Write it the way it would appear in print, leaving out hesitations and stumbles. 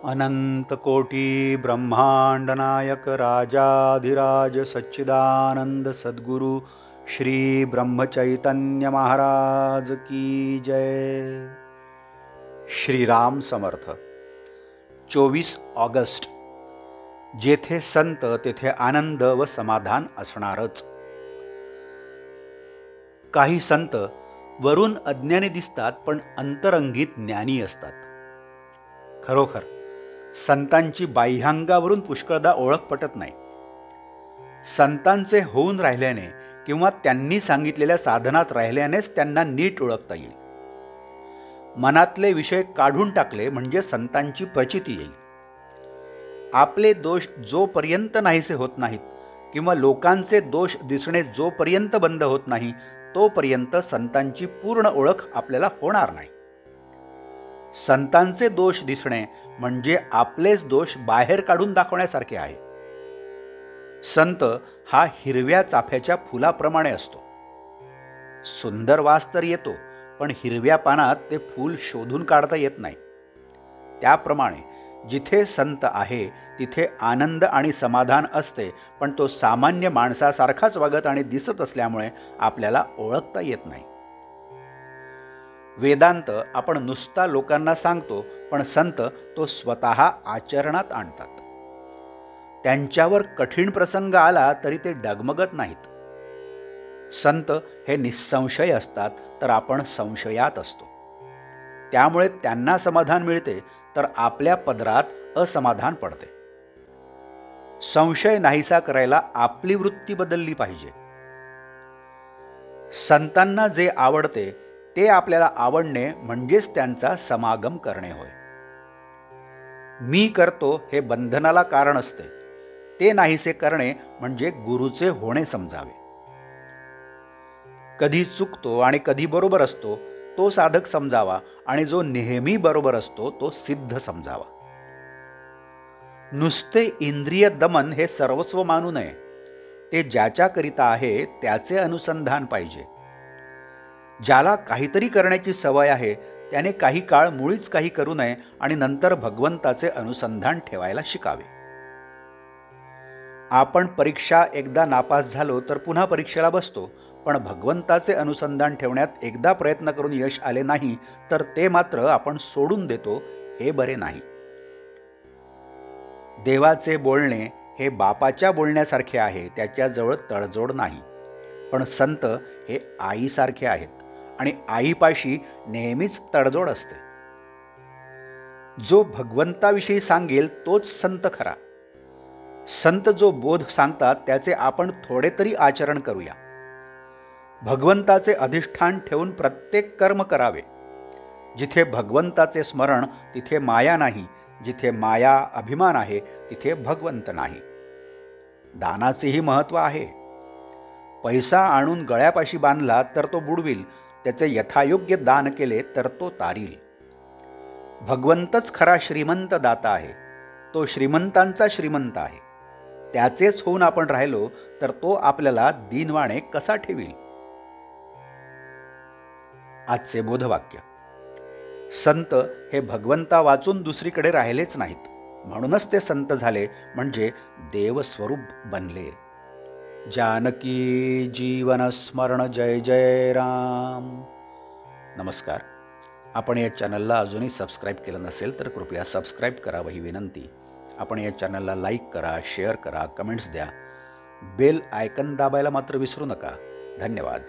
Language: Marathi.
अनंत कोटी ब्रह्मांड नायक राजाधिराज सच्चिदानंद सद्गुरु श्री ब्रह्मचैतन्य महाराज की जय। श्रीराम समर्थ। 24 ऑगस्ट। जेथे संत तेथे आनंद व समाधान असणारच। काही संत वरून अज्ञानी दिसतात पण अंतरंगित ज्ञानी असतात। खरोखर संतांची बाह्यांगावरून पुष्कळदा ओळख पटत नाही। संतांचे होऊन राहिल्याने किंवा त्यांनी सांगितलेल्या साधनात राहिल्यानेच त्यांना नीट ओळखता येईल। मनातले विषय काढून टाकले म्हणजे संतांची प्रचिती येईल। आपले दोष जोपर्यंत नाहीसे होत नाहीत किंवा लोकांचे दोष दिसणे जोपर्यंत बंद होत नाही तोपर्यंत संतांची पूर्ण ओळख आपल्याला होणार नाही। संतांचे दोष दिसणे म्हणजे आपलेच दोष बाहेर काढून दाखवण्यासारखे आहे। संत हा हिरव्या चाफ्याच्या फुलाप्रमाणे असतो। सुंदर वास तर येतो पण हिरव्या पानात ते फूल शोधून काढता येत नाही। त्याप्रमाणे जिथे संत आहे तिथे आनंद आणि समाधान असते, पण तो सामान्य माणसासारखाच वागत आणि दिसत असल्यामुळे आपल्याला ओळखता येत नाही। वेदांत आपण नुसता लोकांना सांगतो, पण संत तो स्वतः आचरणात आणतात। त्यांच्यावर कठीण प्रसंग आला तरी ते डगमगत नाहीत। संत हे निसंशय असतात तर आपण संशयात असतो। त्यामुळे त्यांना समाधान मिळते तर आपल्या पदरात असमाधान पडते। संशय नाहीसा करायला आपली वृत्ती बदलली पाहिजे। संतांना जे आवडते ते आपल्याला आवडणे म्हणजेच त्यांचा समागम करणे होय। मी करतो हे बंधनाला कारण असते, ते नाहीसे करणे म्हणजे गुरुचे होणे समजावे। कधी चुकतो आणि कधी बरोबर असतो तो साधक समजावा आणि जो नेहमी बरोबर असतो तो सिद्ध समजावा। नुसते इंद्रिय दमन हे सर्वस्व मानू नये। ते ज्याच्याकरिता आहे त्याचे अनुसंधान पाहिजे। ज्याला काहीतरी करण्याची सवय आहे त्याने काही काळ मुळीच काही करू नये आणि नंतर भगवंताचे अनुसंधान ठेवायला शिकावे। आपण परीक्षा एकदा नापास झालो तर पुन्हा परीक्षेला बसतो, पण भगवंताचे अनुसंधान ठेवण्यात एकदा प्रयत्न करून यश आले नाही तर ते मात्र आपण सोडून देतो, हे बरे नाही। देवाचे बोलणे हे बापाच्या बोलण्यासारखे आहे, त्याच्याजवळ तडजोड नाही। पण संत हे आईसारखे आहेत आणि आईपाशी नेहमीच तडजोड असते। जो भगवंताविषयी सांगेल तोच संत खरा। संत जो बोध सांगतात त्याचे आपण थोडे तरी आचरण करूया। भगवंताचे अधिष्ठान ठेवून प्रत्येक कर्म करावे। जिथे भगवंताचे स्मरण तिथे माया नाही, जिथे माया अभिमान आहे तिथे भगवंत नाही। दानाचेही महत्त्व आहे। पैसा आणून गळ्यापाशी बांधला तर तो बुडविल, त्याचे यथायोग्य दान केले तर तो तारील। भगवंतच खरा श्रीमंत दाता आहे, तो श्रीमंतांचा श्रीमंत आहे। त्याचेच होऊन आपण राहिलो तर तो आपल्याला दीनवाणे कसा ठेवील। आजचे बोधवाक्य। संत हे भगवंता वाचून दुसरीकडे राहिलेच नाहीत, म्हणूनच ते संत झाले म्हणजे देवस्वरूप बनले। जानकी जीवन स्मरण जय जय राम। नमस्कार। आपण या चॅनलला अजूनही सबस्क्राईब केलं नसेल तर कृपया सबस्क्राईब करावं ही विनंती। आपण या चॅनलला लाईक करा, शेअर करा, कमेंट्स द्या। बेल आयकन दाबायला मात्र विसरू नका। धन्यवाद।